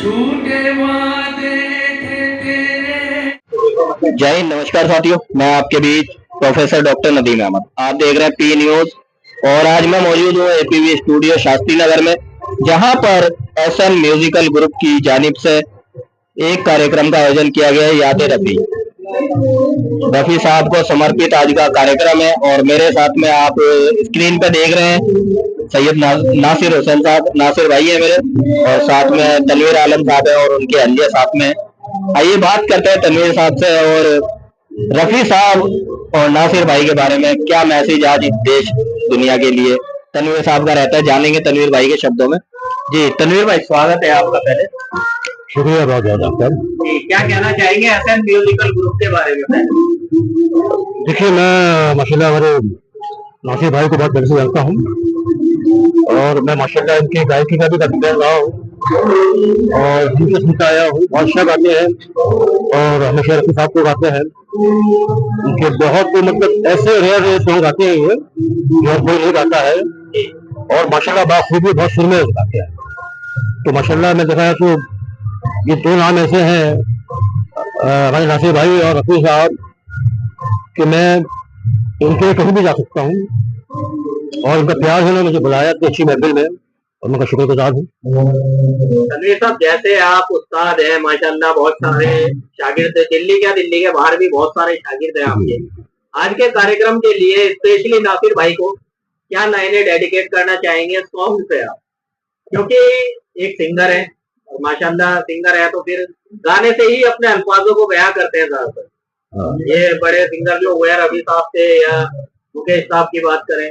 झूठे वादे थे तेरे। जय हिंद, नमस्कार साथियों, मैं आपके बीच प्रोफेसर डॉक्टर नदीम अहमद। आप देख रहे हैं पी न्यूज और आज मैं मौजूद हूँ एपीवी स्टूडियो शास्त्री नगर में, जहां पर एसएम म्यूजिकल ग्रुप की जानिब से एक कार्यक्रम का आयोजन किया गया है। याद रफी रफी साहब को समर्पित आज का कार्यक्रम है और मेरे साथ में आप स्क्रीन पे देख रहे हैं सैयद नासिर हुसैन साहब, नासिर भाई है मेरे, और साथ में तनवीर आलम साहब है और उनके अहलिया साथ में। आइए बात करते हैं तनवीर साहब से और रफी साहब और नासिर भाई के बारे में क्या मैसेज आज देश दुनिया के लिए तनवीर साहब का रहता है, जानेंगे तनवीर भाई के शब्दों में। जी तनवीर भाई, स्वागत है आपका। पहले शुक्रिया बहुत ज्यादा सर। क्या कहना चाहेंगे एसएम म्यूजिकल ग्रुप के बारे में? देखिए, मैं माशाल्लाह हमारे नासिर भाई को बहुत पहले से जानता हूँ और मैं माशाल्लाह इनकी गायकी का भी कर रहा हूँ और उनके सुनता आया हूँ। बहुत अच्छा गाते हैं और हमेशा रफी साहब को गाते हैं। उनके बहुत मतलब ऐसे रेयर सॉन्ग गाते हैं ये जो कोई नहीं गाता है और माशाल्लाह बाखूबी बहुत सुर में गाते हैं। तो माशाल्लाह मैं देखा है तो ये दो नाम ऐसे हैं हमारे नासिर भाई और रफी साहब कि मैं उनके कहीं भी जा सकता हूँ और उनका प्यार है, मुझे बुलाया इतनी अच्छी महफिल में और उनका शुक्रगुजार हूँ। तनवीर साहब, जैसे आप उस्ताद हैं माशाल्लाह, बहुत सारे शागिर्द है, दिल्ली के बाहर भी बहुत सारे शागिर्द हैं आपके। आज के कार्यक्रम के लिए स्पेशली नासिर भाई को क्या लाइनें डेडिकेट करना चाहेंगे सॉन्ग से आप, क्योंकि एक सिंगर है और माशाल्लाह सिंगर है तो फिर गाने से ही अपने अल्फाजों को बयां करते हैं ज्यादातर। ये बड़े सिंगर जो हुए रफी साहब से या मुकेश साहब की बात करें,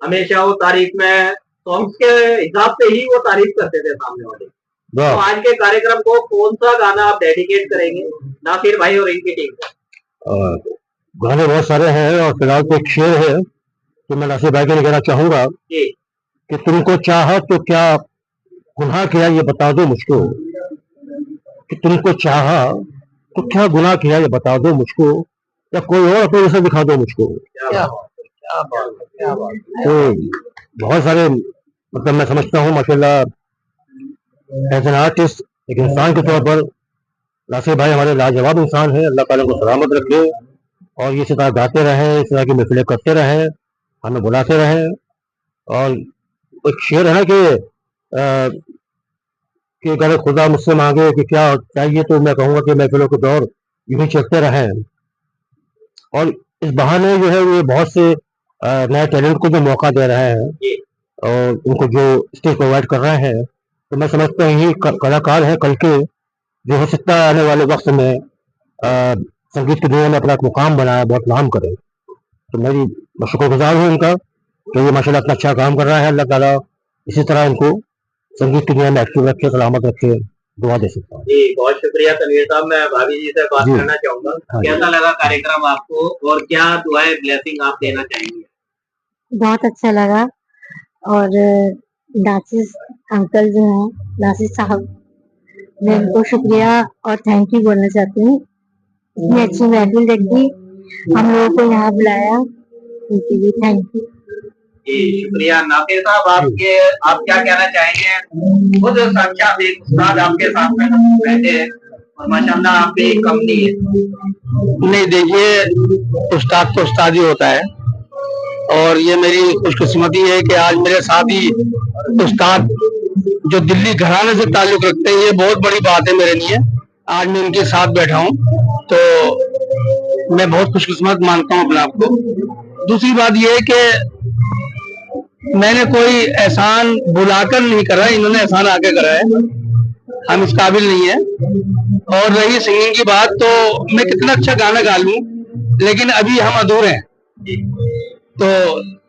हमेशा वो तारीफ में सॉन्ग्स के हिसाब से ही वो तारीफ करते थे सामने वाले। तो आज के कार्यक्रम को कौन सा गाना आप डेडिकेट करेंगे नासिर भाई और इनकी टीम को? गाने बहुत सारे हैं और फिलहाल तो एक शेर है तो मैं नासिर भाई को कहना चाहूंगा कि तुमको चाहा तो क्या गुनाह किया ये बता दो मुझको, कि तुमको चाहा तो क्या गुनाह किया ये बता दो मुझको, या कोई और अपने जैसे दिखा दो मुझको। तो बहुत सारे मतलब मैं समझता हूँ माशाल्लाह एज एन आर्टिस्ट, एक इंसान के तौर पर नासिर भाई हमारे लाजवाब इंसान है। अल्लाह ताला को सलामत रखे और ये इसी तरह गाते रहे, इस तरह की महफिलें करते रहे, हमें बुलाते रहे। और एक शेर है ना कि अगर खुदा मुझसे मांगे कि क्या चाहिए तो मैं कहूँगा कि महफिलों के दौर यूं ही चलते रहें। और इस बहाने जो है वो बहुत से नए टैलेंट को जो मौका दे रहे हैं और उनको जो स्टेज प्रोवाइड कर रहे हैं, तो मैं समझता हूँ ये कलाकार है कल के, जो हो सकता है आने वाले वक्त में संगीत की दुनिया में अपना एक मुकाम बनाए, बहुत नाम करे। तो मैं शुक्रगुजार हूँ उनका कि ये माशाल्लाह इतना अच्छा काम कर रहा है। अल्लाह ताला इसी तरह इनको संगीत की दुनिया में एक्टिव रखे, सलामत रखे, दुआ दे सकता हूँ। जी बहुत शुक्रिया तनवीर साहब। मैं भाभी जी से बात करना चाहूंगा, कैसा लगा कार्यक्रम आपको और क्या दुआएं ब्लेसिंग आप देना चाहेंगे? बहुत अच्छा लगा और नासिर अंकल जो हैं, नासिर साहब, मैं उनको शुक्रिया और थैंक यू बोलना चाहती हूँ। इतनी अच्छी महफिल रखी, हम लोगों को यहाँ बुलाया, उनके लिए थैंक यू। जी शुक्रिया। नासिर साहब, आप क्या कहना चाहेंगे? खुद साक्षात एक उस्ताद आपके साथ में बैठे हैं और माशाल्लाह आप भी कम नहीं है। नहीं, देखिए उस्ताद तो उस्ताद ही होता है और ये मेरी खुशकिस्मती है कि आज मेरे साथ ही उस्ताद जो दिल्ली घराने से ताल्लुक रखते हैं, ये बहुत बड़ी बात है मेरे लिए। आज मैं उनके साथ बैठा हूँ तो मैं बहुत खुशकिस्मत मानता हूँ अपने आप को। दूसरी बात यह है कि मैंने कोई एहसान बुलाकर नहीं करा, इन्होंने एहसान आके करा है। हम इस काबिल नहीं है। और रही सिंगिंग की बात, तो मैं कितना अच्छा गाना गा लूं लेकिन अभी हम अधूरे हैं, तो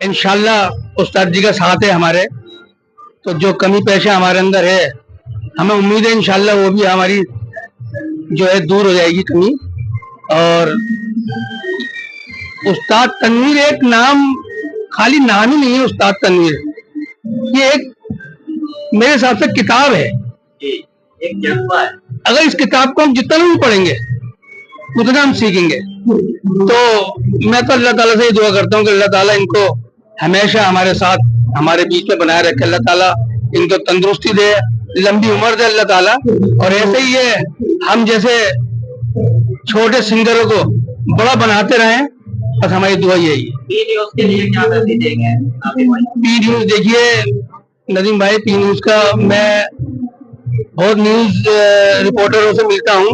इंशाल्लाह उस्ताद जी का साथ है हमारे, तो जो कमी पेशा हमारे अंदर है हमें उम्मीद है इंशाल्लाह वो भी हमारी जो है दूर हो जाएगी कमी। और उस्ताद तनवीर एक नाम, खाली नाम ही नहीं है उस्ताद तनवीर, ये एक मेरे हिसाब से किताब है, एक जज्बा है। अगर इस किताब को हम जितना भी पढ़ेंगे उतना हम सीखेंगे। तो मैं तो अल्लाह ताला से ही दुआ करता हूँ कि अल्लाह ताला इनको हमेशा हमारे साथ हमारे बीच में बनाए रखे, अल्लाह ताला इनको तंदुरुस्ती दे लंबी उम्र दे अल्लाह ताला, और ऐसे ही ये हम जैसे छोटे सिंगरों को बड़ा बनाते रहें, बस हमारी दुआ यही है। पी न्यूज के लिए क्या मैसेज देंगे नासिर भाई? पी न्यूज देखिए नदीम भाई, पी न्यूज का मैं बहुत न्यूज रिपोर्टरों से मिलता हूँ,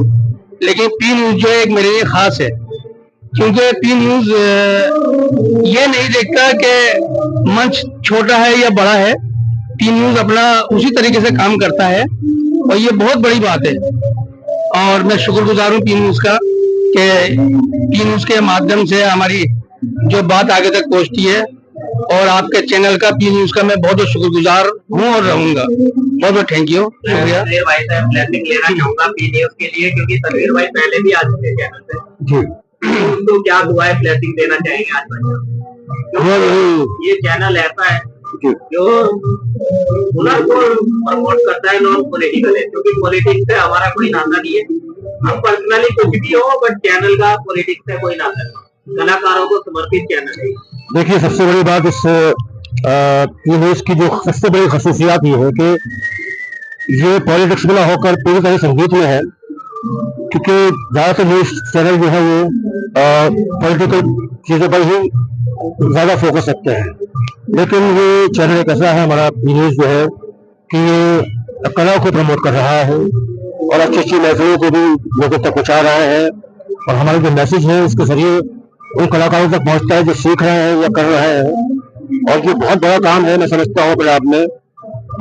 लेकिन पी न्यूज जो है एक मेरे लिए खास है, क्योंकि पी न्यूज ये नहीं देखता कि मंच छोटा है या बड़ा है। पी न्यूज अपना उसी तरीके से काम करता है, और ये बहुत बड़ी बात है। और मैं शुक्रगुजार हूँ पी न्यूज का कि पी न्यूज के माध्यम से हमारी जो बात आगे तक पहुँचती है, और आपके चैनल का, पी न्यूज का मैं बहुत बहुत शुक्रगुजार हूँ और रहूंगा। बहुत बहुत थैंक यू, शुक्रिया। तनवीर भाई से ब्लेसिंग लेना चाहूंगा पी न्यूज के लिए, क्योंकि तनवीर भाई पहले भी आ चुके चैनल पे जी। उनको क्या दुआएं ब्लेसिंग देना चाहेंगे आज भाई? ये चैनल ऐसा है जो हुनर को प्रमोट करता है, नॉन पॉलिटिकल है, क्योंकि पॉलिटिक्स से हमारा कोई नाता नहीं है। हम पर्सनली कुछ भी हो, बट चैनल का पॉलिटिक्स से कोई नाता नहीं, कलाकारों को समर्पित चैनल है। देखिए, सबसे बड़ी बात इस न्यूज की जो सबसे बड़ी खसूसियात ये है कि ये पॉलिटिक्स में ना होकर पूरी तरह संगीत में है, क्योंकि ज्यादातर न्यूज चैनल जो है वो पॉलिटिकल चीजों पर ही ज्यादा फोकस रखते हैं, लेकिन ये चैनल एक ऐसा है हमारा पी न्यूज जो है कि ये कला को प्रमोट कर रहा है और अच्छी अच्छी महफिलों को भी लोगों तक पहुंचा रहा है, और हमारे जो मैसेज है उसके जरिए उन कलाकारों तक पहुंचता है जो सीख रहे हैं या कर रहे हैं। और ये बहुत बड़ा काम है, मैं समझता हूँ अपने आप में,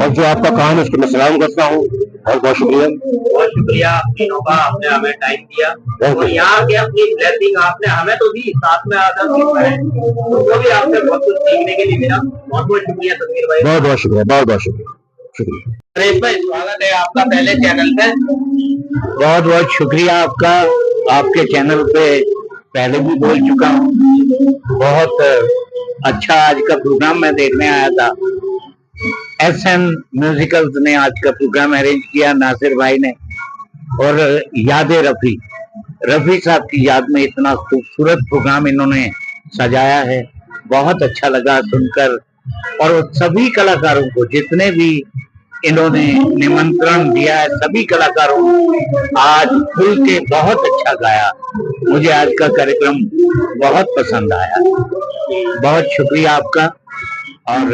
और जो आपका काम है उसको मैं सलाम करता हूँ। बहुत बहुत शुक्रिया। बहुत शुक्रिया आप तीनों का, आपने हमें टाइम दिया और यहाँ के अपनी ब्लेसिंग आपने हमें तो दी, साथ में आदर सिखाए, तो भी आपसे बहुत कुछ सीखने के लिए मिला। बहुत बहुत शुक्रिया तनवीर भाई। बहुत बहुत शुक्रिया, बहुत बहुत शुक्रिया, शुक्रिया। नरेश भाई, स्वागत है आपका पहले चैनल पे। बहुत बहुत शुक्रिया आपका। आपके चैनल पे पहले भी बोल चुका हूँ। बहुत अच्छा आज का प्रोग्राम मैं देखने आया था। एसएन म्यूजिकल्स ने आज का प्रोग्राम अरेंज किया, नासिर भाई ने, और यादें रफी साहब की याद में इतना खूबसूरत प्रोग्राम इन्होंने सजाया है। बहुत अच्छा लगा सुनकर, और सभी कलाकारों को जितने भी इन्होंने निमंत्रण दिया है, सभी कलाकारों आज खुल के बहुत अच्छा गाया। मुझे आज का कार्यक्रम बहुत पसंद आया। बहुत शुक्रिया आपका। और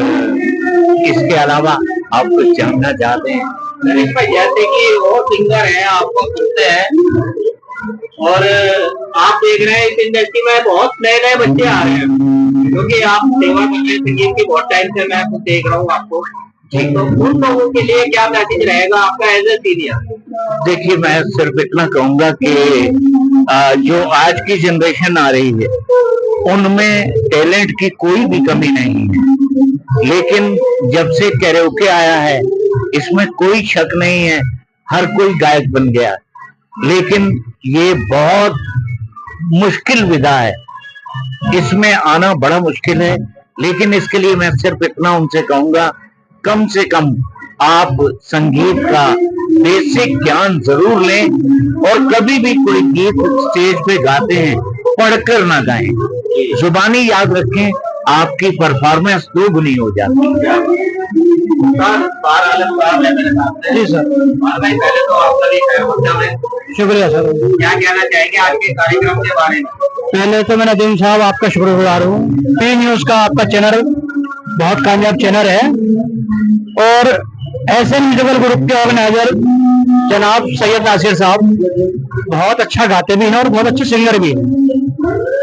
इसके अलावा आप कुछ जानना चाहते हैं? नरेश भाई, जैसे कि वो सिंगर है, आपको सुनते हैं और आप देख रहे हैं इस इंडस्ट्री में बहुत नए नए बच्चे आ रहे हैं, क्योंकि आप सेवा कर रहे हैं संगीत की बहुत टाइम से, मैं खुद देख रहा हूँ आपको। तो उन लोगों के लिए क्या मैसेज रहेगा आपका एज ए सीनियर? देखिए, मैं सिर्फ इतना कहूंगा कि जो आज की जनरेशन आ रही है उनमें टैलेंट की कोई भी कमी नहीं है, लेकिन जब से कैरोके आया है इसमें कोई शक नहीं है, हर कोई गायक बन गया, लेकिन ये बहुत मुश्किल विधा है, इसमें आना बड़ा मुश्किल है। लेकिन इसके लिए मैं सिर्फ इतना उनसे कहूंगा, कम से कम आप संगीत का बेसिक ज्ञान जरूर लें, और कभी भी कोई गीत स्टेज पे गाते हैं पढ़कर ना गाएं, जुबानी याद रखें, आपकी परफॉर्मेंस दोगुनी हो जाती है। जी सर, पहले तो आपका भी शुक्रिया सर। क्या कहना चाहेंगे आज के कार्यक्रम के बारे में? पहले तो मैं नदीम साहब आपका शुक्रगुजार हूँ। पी न्यूज का आपका चैनल बहुत कामयाब चैनल है, और एसएन म्यूजिकल ग्रुप के ऑर्गेनाइजर जनाब सैयद नासिर साहब बहुत अच्छा गाते भी हैं और बहुत अच्छे सिंगर भी हैं।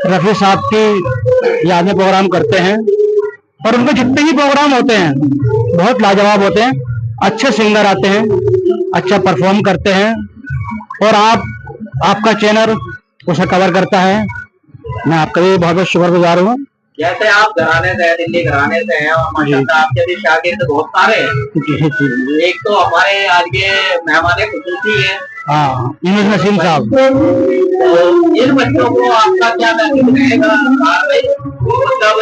रफी साहब की याद में प्रोग्राम करते हैं, और उनके जितने भी प्रोग्राम होते हैं बहुत लाजवाब होते हैं, अच्छे सिंगर आते हैं, अच्छा परफॉर्म करते हैं, और आपका चैनल उसे कवर करता है। मैं आपका भी बहुत बहुत शुक्रगुजार हूँ। जैसे आप घराने से, दिल्ली घराने से हैं, और माशाल्लाह आपके भी शागिर्द बहुत सारे हैं। एक तो हमारे आज के मेहमान खुसूसी है, हाँ, यूनुस नसीम साहब। तो इन बच्चों को आपका क्या मैसेज रहेगा? मतलब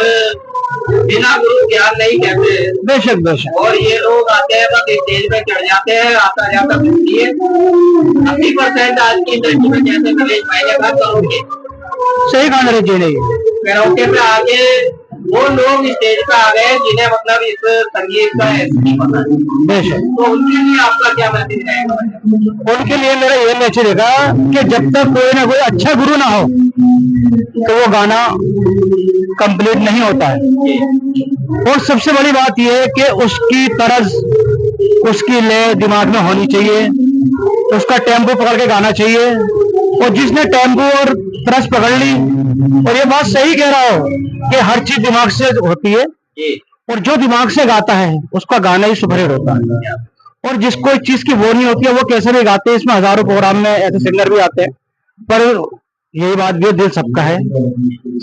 बिना गुरु ज्ञान नहीं कहते। बेशक बेशक। और ये लोग आते हैं, बस स्टेज पे चढ़ जाते हैं, आता जाता मिलती है। 80% आज की इंडस्ट्री में जैसे नरेश भाई ने कहा, करोगे सही कहा नरेश जी ने। कैरोके पे आगे वो लोग स्टेज पे आ गए जिन्हें मतलब इस संगीत का नहीं पता है, तो उनके लिए आपका क्या मैसेज रहेगा? उनके लिए मेरा ये मैसेज रहेगा कि जब तक कोई ना कोई अच्छा गुरु ना हो तो वो गाना कंप्लीट नहीं होता है। और सबसे बड़ी बात यह है कि उसकी तर्ज, उसकी लय दिमाग में होनी चाहिए, उसका टेम्पो पकड़ के गाना चाहिए। और जिसने टेम्पो और तर्ज पकड़ ली, और ये बात सही कह रहा हो कि हर चीज दिमाग से होती है, और जो दिमाग से गाता है उसका गाना ही सुपरहिट होता है। और जिसको इस चीज की वो नहीं होती है वो कैसे भी गाते हैं। इसमें हजारों प्रोग्राम में ऐसे सिंगर भी आते हैं, पर यही बात भी दिल सबका है,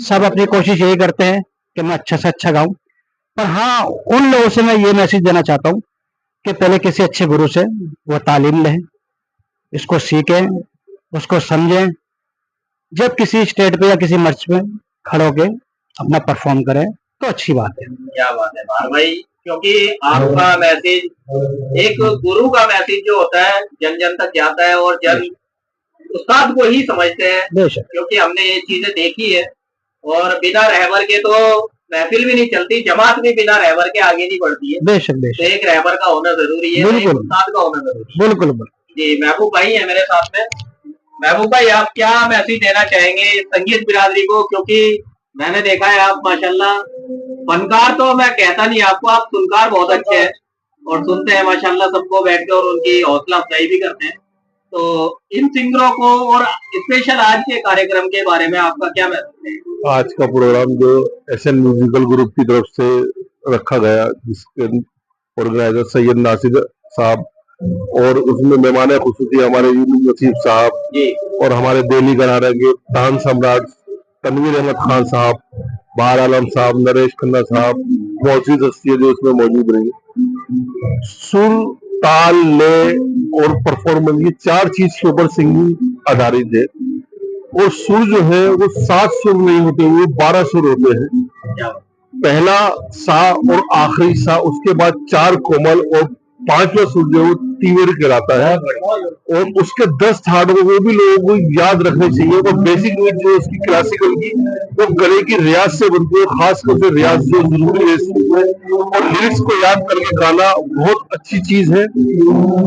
सब अपनी कोशिश यही करते हैं कि मैं अच्छा से अच्छा गाऊं। पर हाँ, उन लोगों से मैं ये मैसेज देना चाहता हूँ कि पहले किसी अच्छे गुरु से वो तालीम लें, इसको सीखें, उसको समझें, जब किसी स्टेज पे या किसी मंच पे खड़े होके अपना परफॉर्म करें तो अच्छी बात है। क्या बात है बार भाई, क्योंकि आपका मैसेज, एक गुरु का मैसेज जो होता है जन जन तक जाता है, और जन उस्ताद को ही समझते हैं, क्योंकि हमने ये चीजें देखी है। और बिना रहबर के तो महफिल भी नहीं चलती, जमात भी बिना रहबर के आगे नहीं बढ़ती है। बेशक तो बेशक, एक रहबर का होना जरूरी है, एक उस्ताद का होना जरूरी है। बिल्कुल बिल्कुल। जी, महबूब भाई है मेरे साथ में। महबूब भाई, आप क्या मैसेज देना चाहेंगे संगीत बिरादरी को? क्योंकि मैंने देखा है आप माशाल्लाह फनकार तो मैं कहता नहीं आपको, आप सुनकार बहुत अच्छे हैं और सुनते हैं माशाल्लाह सबको बैठ के, और उनकी हौसला अफजाई भी करते हैं। तो इन सिंगरों को और स्पेशल आज के कार्यक्रम के बारे में आपका क्या मैसेज है? आज का प्रोग्राम जो एसएन म्यूजिकल ग्रुप की तरफ से रखा गया, जिसके ऑर्गेनाइजर सैयद नासिर साहब, और उसमें मेहमान खुसूसी हमारे यूनुस नसीब साहब, और हमारे दिल्ली घराने के तान सम्राट तनवीर अहमद खान साहब, बाहर आलम साहब, नरेश खन्ना साहब, बहुत सी हस्तियां जो इसमें मौजूद रही। सुर, ताल, लय और परफॉर्मेंस, ये चार चीज के ऊपर सिंगिंग आधारित है। और सुर जो है वो 7 सुर नहीं होते, वो 12 सुर होते हैं। पहला सा और आखिरी सा, उसके बाद 4 कोमल, और 5वां सुर जो है वो तीवर कहलाता है। और उसके 10 थाट वो भी लोगों को याद रखने चाहिए। और बेसिक नीड जो है उसकी क्लासिकल की, वो गले की रियाज से बनती है, खास कर से रियाज जो जरूरी है इसमें। और लिरिक्स को याद करके गाना बहुत अच्छी चीज है।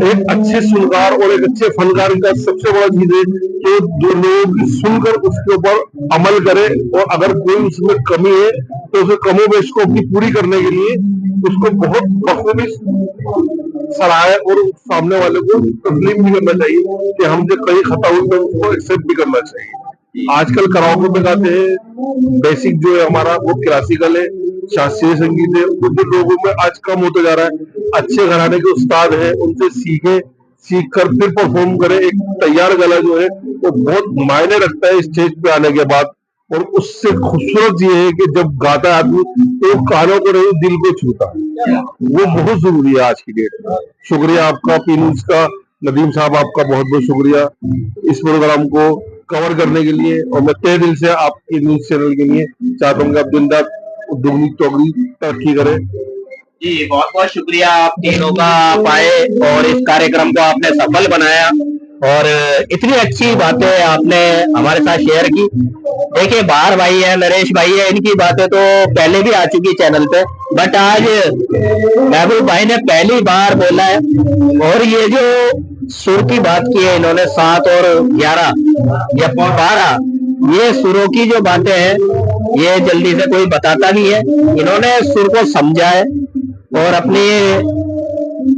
एक अच्छे सुनकार और एक अच्छे फनकार का सबसे बड़ा चीज है कि जो लोग सुनकर उसके ऊपर अमल करे, और अगर कोई उसमें कमी है तो उसे कमो बेश को अपनी पूरी करने के लिए उसको बहुत बखूबी सराहे, और सामने वाले को तस्लीम भी करना चाहिए कि हमसे कहीं खता हुई तो उसको एक्सेप्ट भी करना चाहिए। आजकल कराओके में गाते हैं, बेसिक जो है हमारा वो क्लासिकल है, शास्त्रीय संगीत है, वो जो लोगों में आज कम होता जा रहा है। अच्छे घराने के उस्ताद हैं, उनसे सीख कर फिर परफॉर्म करें। एक तैयार गला जो है वो बहुत मायने रखता है स्टेज पे आने के बाद। और उससे खूबसूरत ये है कि जब गाता है आदमी तो कानों को नहीं, दिल को छूता है, वो बहुत जरूरी है आज की डेट में। शुक्रिया आपका पी न्यूज का, नदीम साहब आपका बहुत बहुत शुक्रिया इस प्रोग्राम को कवर करने के लिए। और मैं तहे दिल से आपके न्यूज चैनल के लिए चाहता हूँ कि आप दिन रात दुगनी चौगनी तरक्की करें। जी, बहुत बहुत शुक्रिया आप तीनों का, आप आए और इस कार्यक्रम को आपने सफल बनाया, और इतनी अच्छी बातें आपने हमारे साथ शेयर की। देखिए, बाहर भाई है, नरेश भाई है, इनकी बातें तो पहले भी आ चुकी चैनल पे, बट आज महबूब भाई ने पहली बार बोला है। और ये जो सुर की बात की है इन्होंने, 7 और 11 या 12, ये सुरों की जो बातें हैं ये जल्दी से कोई बताता नहीं है। इन्होंने सुर को समझा है और अपनी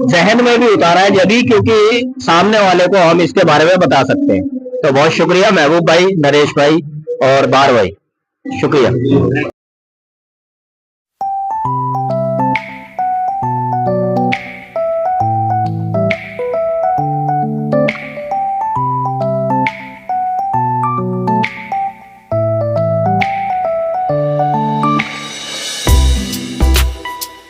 जहन में भी उतारा है, जब भी क्योंकि सामने वाले को हम इसके बारे में बता सकते हैं। तो बहुत शुक्रिया महबूब भाई, नरेश भाई और बार भाई, शुक्रिया।